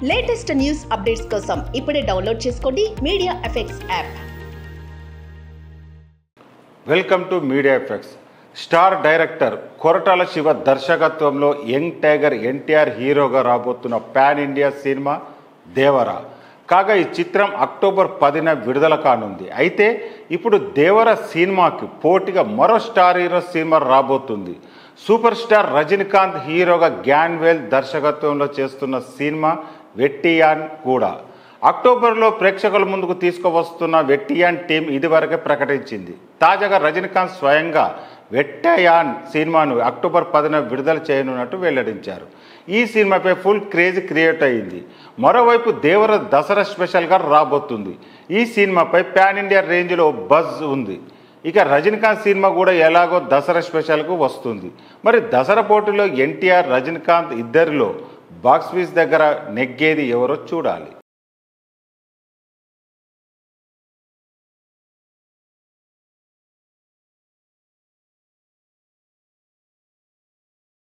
Latest news updates కోసం ఇప్పుడే download చేసుకోండి media effects app. Welcome to media effects. Star director Koratala Shiva దర్శకత్వంలో young tiger NTR హీరోగా రాబోతున్న పాన్ ఇండియా సినిమా దేవరా. కాగా ఈ చిత్రం అక్టోబర్ 10న విడుదల కానుంది. అయితే ఇప్పుడు దేవరా సినిమాకి పోటీగా మరో స్టార్ హీరో సినిమా రాబోతుంది. సూపర్ స్టార్ రజనీకాంత్ హీరోగా గ్యాన్వేల్ దర్శకత్వంలో చేస్తున్న సినిమా వెట్టియాన్ కూడా అక్టోబర్లో ప్రేక్షకుల ముందుకు తీసుకువస్తున్న వెట్టియాన్ టీం ఇదివరకే ప్రకటించింది. తాజాగా రజనీకాంత్ స్వయంగా వెట్టియాన్ సినిమాను అక్టోబర్ 10న విడుదల చేయనున్నట్టు వెల్లడించారు. ఈ సినిమాపై ఫుల్ క్రేజ్ క్రియేట్ అయింది. మరోవైపు దేవర దసరా స్పెషల్గా రాబోతుంది. ఈ సినిమాపై పాన్ ఇండియా రేంజ్లో బజ్ ఉంది. ఇక రజనీకాంత్ సినిమా కూడా ఎలాగో దసరా స్పెషల్కు వస్తుంది. మరి దసరా పోటీలో ఎన్టీఆర్ రజనీకాంత్ ఇద్దరిలో బాక్స్ ఆఫీస్ దగ్గర నెగ్గేది ఎవరో చూడాలి.